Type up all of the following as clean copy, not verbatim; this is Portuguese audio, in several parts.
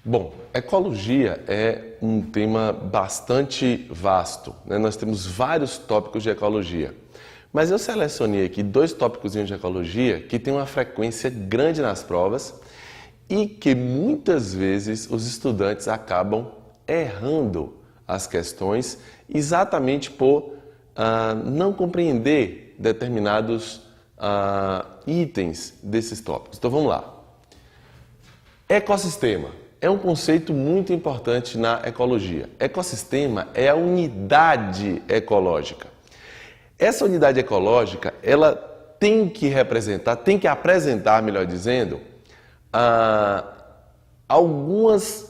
Bom, ecologia é um tema bastante vasto, né? Nós temos vários tópicos de ecologia, mas eu selecionei aqui 2 tópicos de ecologia que têm uma frequência grande nas provas e que muitas vezes os estudantes acabam errando as questões exatamente por não compreender determinados itens desses tópicos. Então vamos lá. Ecossistema é um conceito muito importante na ecologia. Ecossistema é a unidade ecológica. Essa unidade ecológica, ela tem que apresentar, melhor dizendo, alguns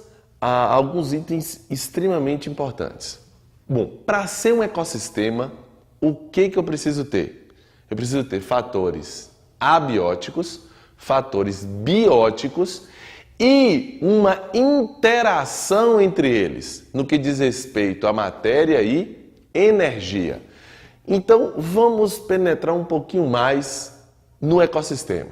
itens extremamente importantes. Bom, para ser um ecossistema, o que eu preciso ter? Eu preciso ter fatores abióticos, fatores bióticos e uma interação entre eles, no que diz respeito à matéria e energia. Então, vamos penetrar um pouquinho mais no ecossistema.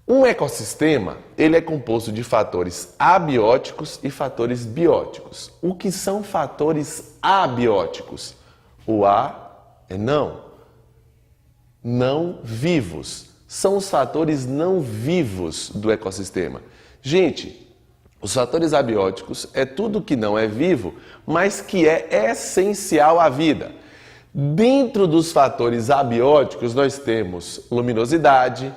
Um ecossistema, ele é composto de fatores abióticos e fatores bióticos. O que são fatores abióticos? O A é não vivos. São os fatores não vivos do ecossistema. Gente, os fatores abióticos é tudo que não é vivo, mas que é essencial à vida. Dentro dos fatores abióticos, nós temos luminosidade,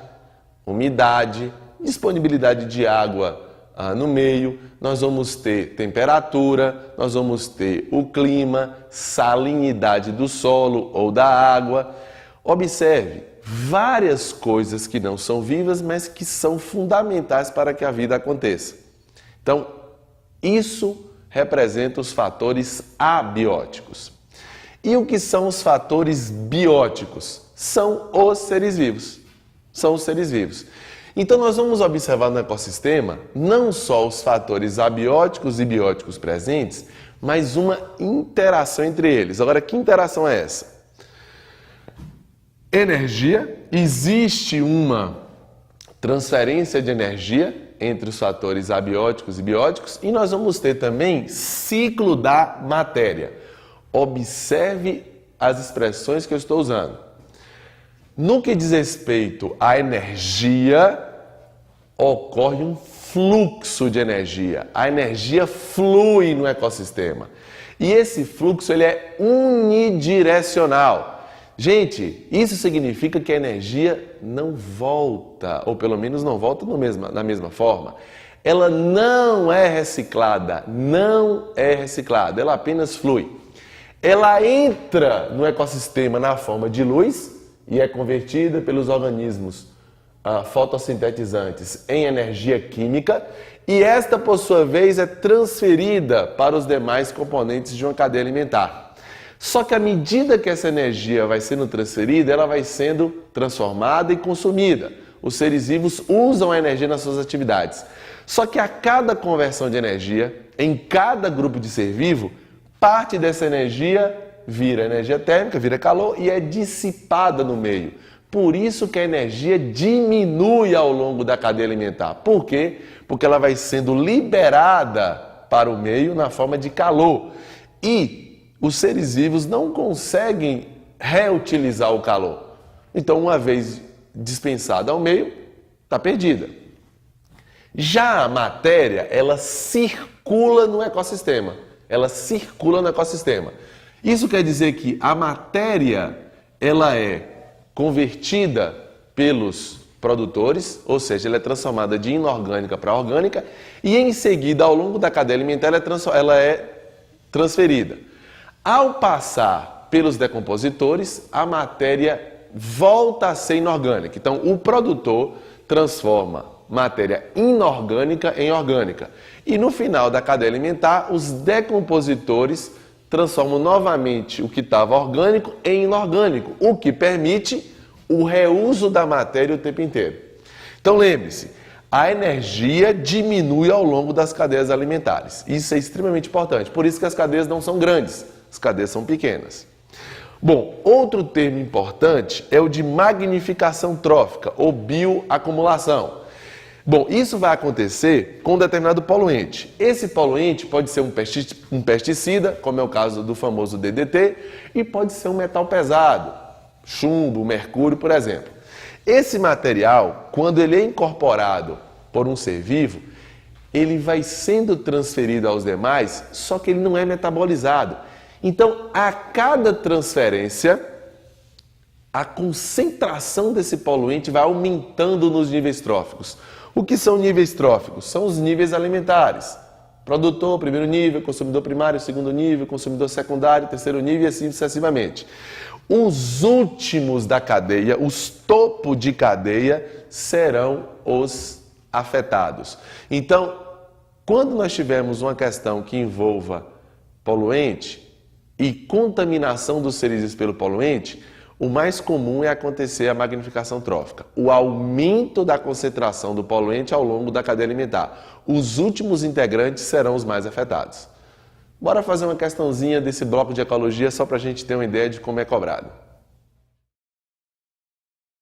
umidade, disponibilidade de água no meio, nós vamos ter temperatura, nós vamos ter o clima, salinidade do solo ou da água. Observe, várias coisas que não são vivas, mas que são fundamentais para que a vida aconteça. Então, isso representa os fatores abióticos. E o que são os fatores bióticos? São os seres vivos. São os seres vivos. Então, nós vamos observar no ecossistema não só os fatores abióticos e bióticos presentes, mas uma interação entre eles. Agora, que interação é essa? Energia, existe uma transferência de energia entre os fatores abióticos e bióticos e nós vamos ter também ciclo da matéria. Observe as expressões que eu estou usando. No que diz respeito à energia, ocorre um fluxo de energia. A energia flui no ecossistema e esse fluxo ele é unidirecional. Gente, isso significa que a energia não volta, ou pelo menos não volta na mesma forma. Ela não é reciclada, ela apenas flui. Ela entra no ecossistema na forma de luz e é convertida pelos organismos fotossintetizantes em energia química e esta, por sua vez, é transferida para os demais componentes de uma cadeia alimentar. Só que à medida que essa energia vai sendo transferida, ela vai sendo transformada e consumida. Os seres vivos usam a energia nas suas atividades. Só que a cada conversão de energia, em cada grupo de ser vivo, parte dessa energia vira energia térmica, vira calor e é dissipada no meio. Por isso que a energia diminui ao longo da cadeia alimentar. Por quê? Porque ela vai sendo liberada para o meio na forma de calor. E os seres vivos não conseguem reutilizar o calor. Então, uma vez dispensada ao meio, está perdida. Já a matéria, ela circula no ecossistema. Isso quer dizer que a matéria, ela é convertida pelos produtores, ou seja, ela é transformada de inorgânica para orgânica e em seguida, ao longo da cadeia alimentar, ela é transferida. Ao passar pelos decompositores, a matéria volta a ser inorgânica. Então, o produtor transforma matéria inorgânica em orgânica. E no final da cadeia alimentar, os decompositores transformam novamente o que estava orgânico em inorgânico, o que permite o reuso da matéria o tempo inteiro. Então, lembre-se, a energia diminui ao longo das cadeias alimentares. Isso é extremamente importante. Por isso que as cadeias não são grandes. As cadeias são pequenas. Bom, outro termo importante é o de magnificação trófica ou bioacumulação. Bom, isso vai acontecer com um determinado poluente. Esse poluente pode ser um pesticida, como é o caso do famoso DDT, e pode ser um metal pesado, chumbo, mercúrio, por exemplo. Esse material, quando ele é incorporado por um ser vivo, ele vai sendo transferido aos demais, só que ele não é metabolizado. Então, a cada transferência, a concentração desse poluente vai aumentando nos níveis tróficos. O que são níveis tróficos? São os níveis alimentares. Produtor, primeiro nível, consumidor primário, segundo nível, consumidor secundário, terceiro nível e assim sucessivamente. Os últimos da cadeia, os topo de cadeia, serão os afetados. Então, quando nós tivermos uma questão que envolva poluente e contaminação dos seres vivos pelo poluente, o mais comum é acontecer a magnificação trófica, o aumento da concentração do poluente ao longo da cadeia alimentar. Os últimos integrantes serão os mais afetados. Bora fazer uma questãozinha desse bloco de ecologia só para a gente ter uma ideia de como é cobrado.